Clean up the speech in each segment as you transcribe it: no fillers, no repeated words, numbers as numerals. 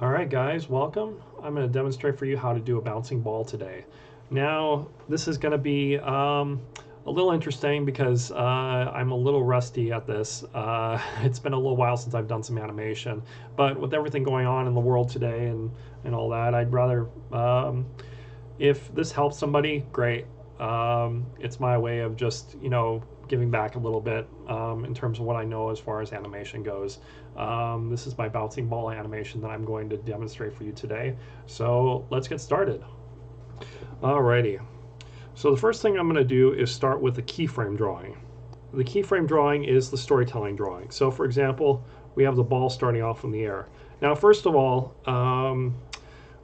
All right, guys, welcome. I'm going to demonstrate for you how to do a bouncing ball today. Now, this is going to be a little interesting because I'm a little rusty at this. It's been a little while since I've done some animation, but with everything going on in the world today and all that, I'd rather, if this helps somebody, great. It's my way of just, giving back a little bit in terms of what I know as far as animation goes. This is my bouncing ball animation that I'm going to demonstrate for you today. So let's get started. Alrighty. So the first thing I'm going to do is start with the keyframe drawing. The keyframe drawing is the storytelling drawing. So for example, we have the ball starting off in the air. Now, first of all,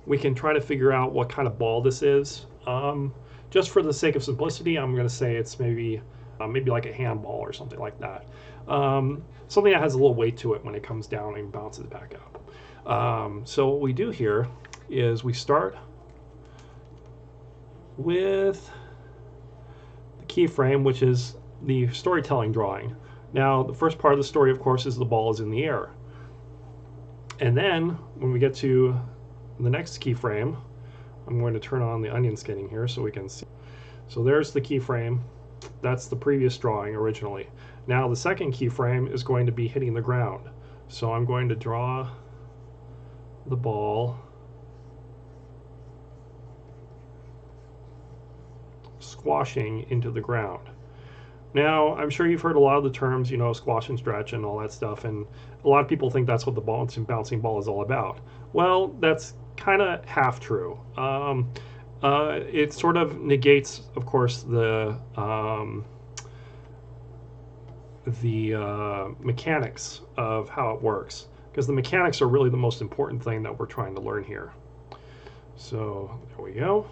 we can try to figure out what kind of ball this is. Just for the sake of simplicity, I'm going to say it's maybe like a handball or something like that. Something that has a little weight to it when it comes down and bounces back up. So what we do here is we start with the keyframe, which is the storytelling drawing. Now, the first part of the story, of course, is the ball is in the air. And then when we get to the next keyframe, I'm going to turn on the onion skinning here so we can see. So there's the keyframe. That's the previous drawing originally. Now the second keyframe is going to be hitting the ground. So I'm going to draw the ball squashing into the ground. Now, I'm sure you've heard a lot of the terms, squash and stretch and all that stuff, and a lot of people think that's what the bouncing ball is all about. Well, that's kind of half true. It sort of negates, of course, the mechanics of how it works, because the mechanics are really the most important thing that we're trying to learn here. So there we go.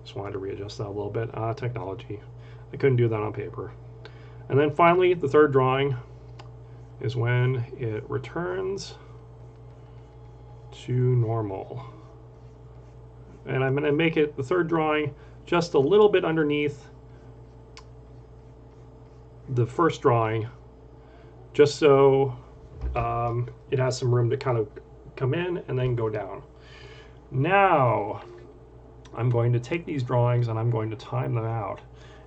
Just wanted to readjust that a little bit. Technology. I couldn't do that on paper. And then finally, the third drawing is when it returns to normal. And I'm going to make it, the third drawing, just a little bit underneath the first drawing, just so it has some room to kind of come in and then go down. Now, I'm going to take these drawings and I'm going to time them out.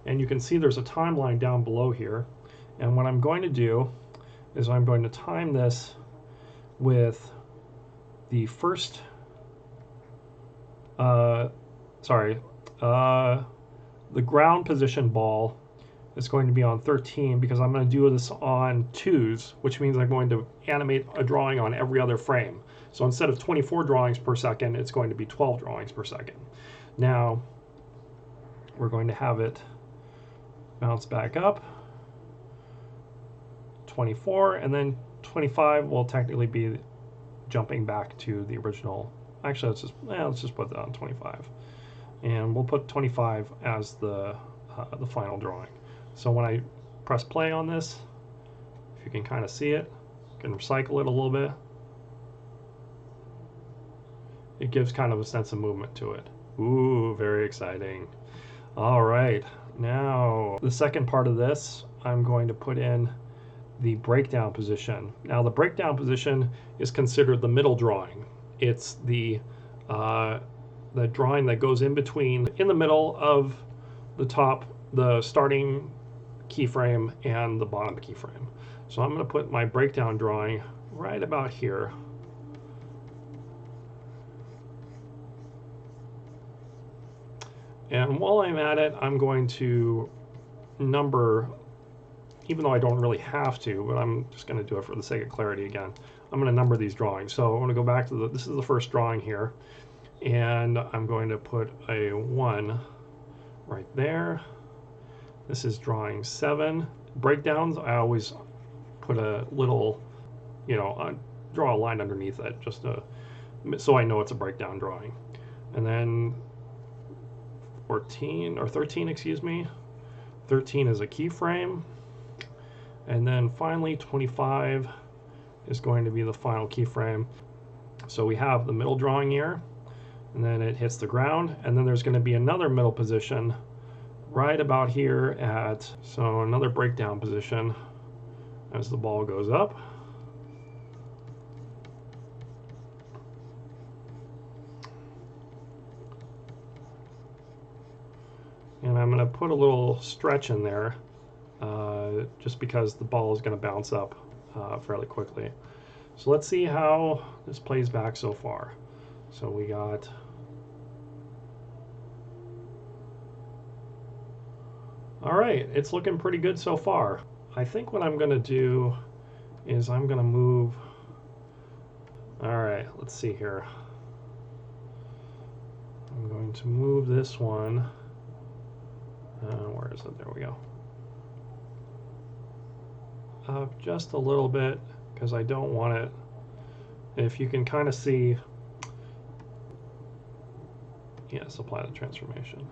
And you can see there's a timeline down below here. And what I'm going to do is I'm going to time this with the first, the ground position ball is going to be on 13 because I'm going to do this on 2s, which means I'm going to animate a drawing on every other frame. So instead of 24 drawings per second, it's going to be 12 drawings per second. Now, we're going to have it bounce back up, 24, and then 25 will technically be jumping back to the original. Actually, let's just put that on 25, and we'll put 25 as the final drawing. So when I press play on this, if you can kind of see it, you can recycle it a little bit. It gives kind of a sense of movement to it. Ooh, very exciting. All right, now the second part of this, I'm going to put in the breakdown position. Now the breakdown position is considered the middle drawing. It's the drawing that goes in between, in the middle of the starting keyframe and the bottom keyframe. So I'm going to put my breakdown drawing right about here. And while I'm at it, I'm going to number, even though I don't really have to, but I'm just going to do it for the sake of clarity again. I'm going to number these drawings. So I'm going to go back to this is the first drawing here, and I'm going to put a 1 right there. This is drawing 7. Breakdowns, I always put a little, draw a line underneath it, just so I know it's a breakdown drawing. And then 13, excuse me. 13 is a keyframe. And then finally 25 is going to be the final keyframe. So we have the middle drawing here, and then it hits the ground, and then there's going to be another middle position right about here so another breakdown position as the ball goes up. And I'm going to put a little stretch in there just because the ball is going to bounce up fairly quickly. So let's see how this plays back so far. So we got all right, it's looking pretty good so far. I think what I'm going to do is I'm going to move. All right, let's see here. I'm going to move this one. Where is it? There we go. Just a little bit because I don't want it. If you can kind of see, yes, apply the transformation.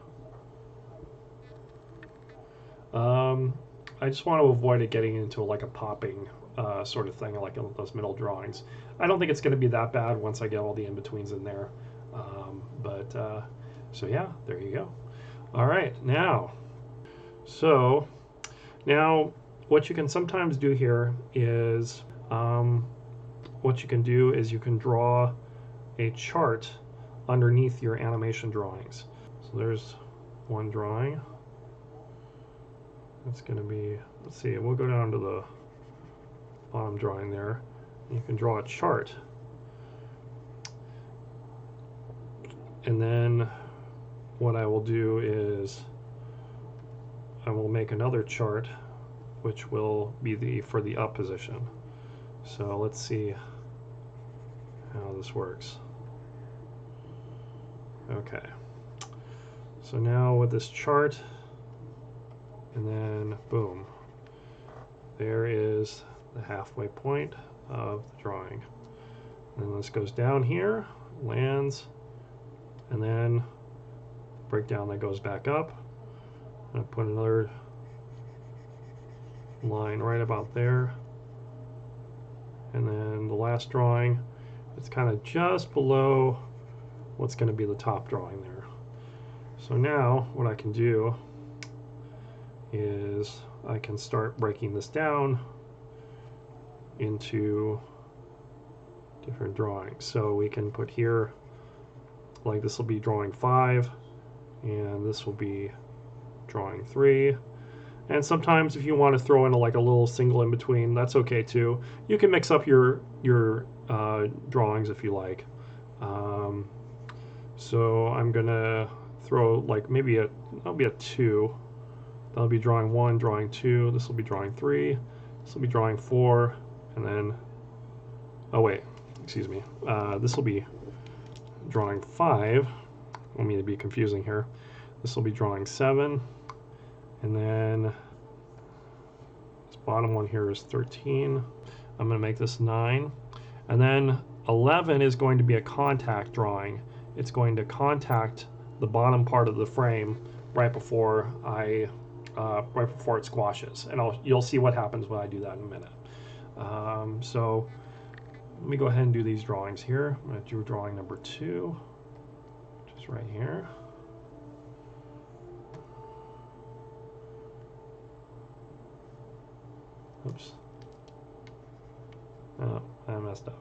I just want to avoid it getting into like a popping sort of thing, like those middle drawings. I don't think it's going to be that bad once I get all the in-betweens in there. So yeah, there you go. All right, now what you can sometimes do here is what you can do is you can draw a chart underneath your animation drawings. So there's one drawing. It's going to be, let's see, we'll go down to the bottom drawing there. You can draw a chart. And then what I will do is I will make another chart which will be for the up position. So let's see how this works. Okay. So now with this chart, and then boom, there is the halfway point of the drawing. And then this goes down here, lands, and then breakdown that goes back up. I'm going to put another line right about there. And then the last drawing, it's kind of just below what's going to be the top drawing there. So now what I can do is I can start breaking this down into different drawings. So we can put here, like this will be drawing 5, and this will be drawing 3. And sometimes if you want to throw in like a little single in between, that's okay too. You can mix up your drawings if you like. So I'm gonna throw like maybe that'll be a 2. That'll be drawing 1, drawing 2. This will be drawing 3. This will be drawing 4, and then, oh wait, excuse me. This will be drawing 5. I don't mean to be confusing here. This will be drawing 7, and then this bottom one here is 13. I'm going to make this 9, and then 11 is going to be a contact drawing. It's going to contact the bottom part of the frame right before it squashes, and you'll see what happens when I do that in a minute. So let me go ahead and do these drawings here. I'm going to do drawing number 2, which is right here. Oops. Oh, I messed up.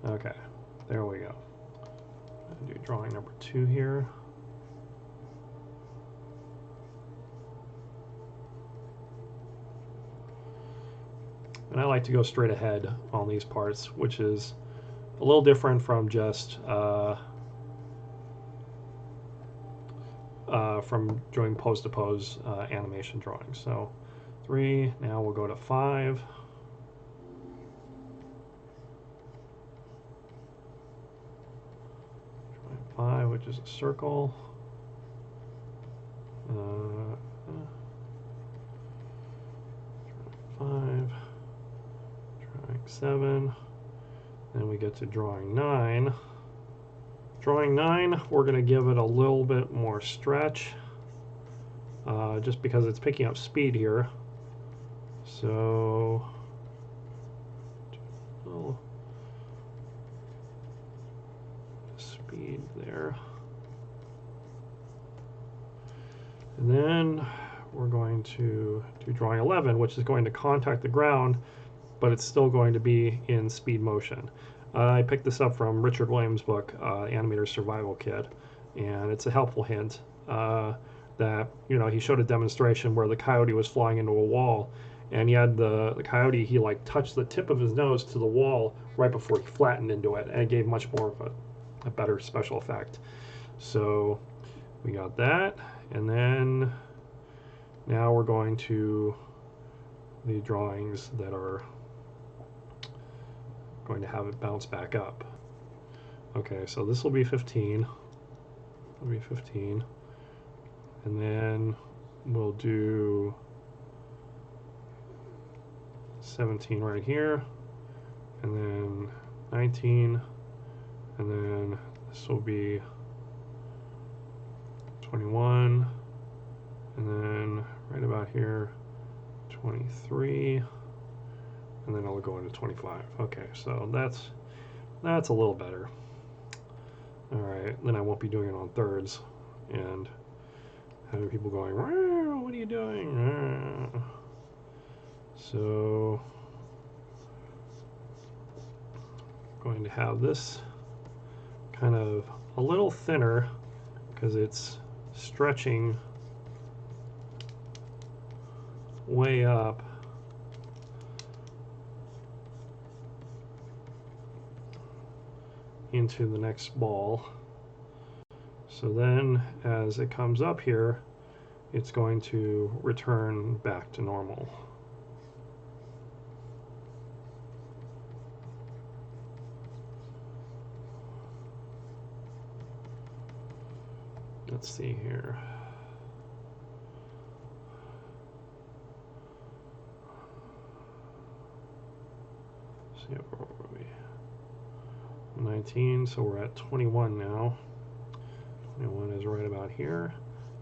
Okay, there we go. I'm going to do drawing number 2 here. And I like to go straight ahead on these parts, which is a little different from just from doing pose-to-pose animation drawings. So 3, now we'll go to 5. Drawing 5, which is a circle. Drawing 5. 7, then we get to drawing 9. Drawing 9, we're going to give it a little bit more stretch, just because it's picking up speed here. So, speed there. And then we're going to do drawing 11, which is going to contact the ground, but it's still going to be in speed motion. I picked this up from Richard Williams' book, Animator's Survival Kit, and it's a helpful hint. that, you know, he showed a demonstration where the coyote was flying into a wall, and he had the coyote, he like touched the tip of his nose to the wall right before he flattened into it, and it gave much more of a better special effect. So we got that, and then now we're going to the drawings that are going to have it bounce back up. Okay, so this will be 15. It'll be 15. And then we'll do 17 right here, and then 19, and then this will be 21, and then right about here 23, and then it'll go into 25. Okay, so that's a little better. All right, then I won't be doing it on thirds and having people going, what are you doing? So I'm going to have this kind of a little thinner because it's stretching way up into the next ball. So then as it comes up here, it's going to return back to normal. Let's see here. See, where were we? 19, so we're at 21 now. 21 is right about here,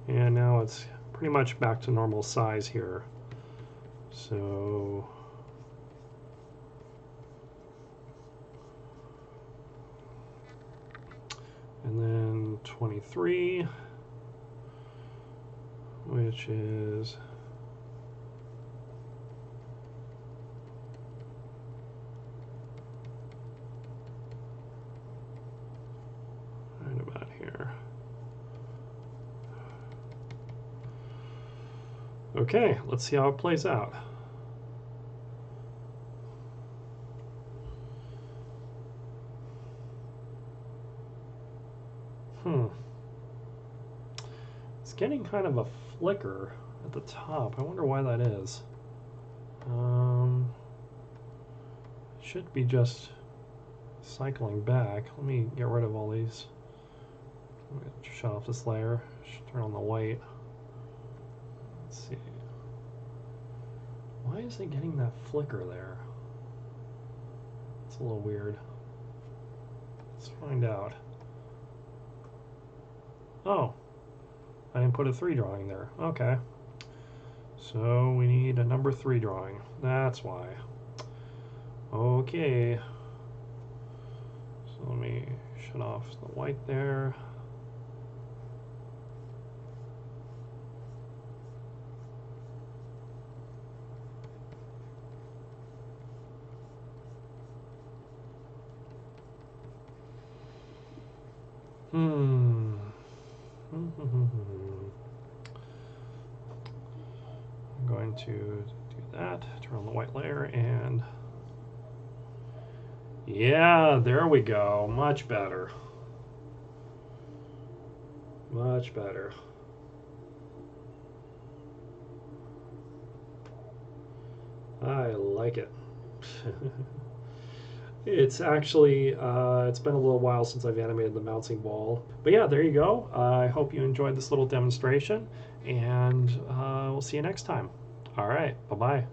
and now it's pretty much back to normal size here. So and then 23, which is right about here. Okay, let's see how it plays out. It's getting kind of a flicker at the top. I wonder why that is. Should be just cycling back. Let me get rid of all these. Let me shut off this layer. Turn on the white. Let's see. Why is it getting that flicker there? It's a little weird. Let's find out. Oh, I didn't put a 3 drawing there. Okay. So we need a number 3 drawing. That's why. Okay. So let me shut off the white there. I'm going to do that, turn on the white layer, and yeah, there we go. Much better. Much better. I like it. It's actually, it's been a little while since I've animated the bouncing ball. But yeah, there you go. I hope you enjoyed this little demonstration, and we'll see you next time. All right, bye-bye.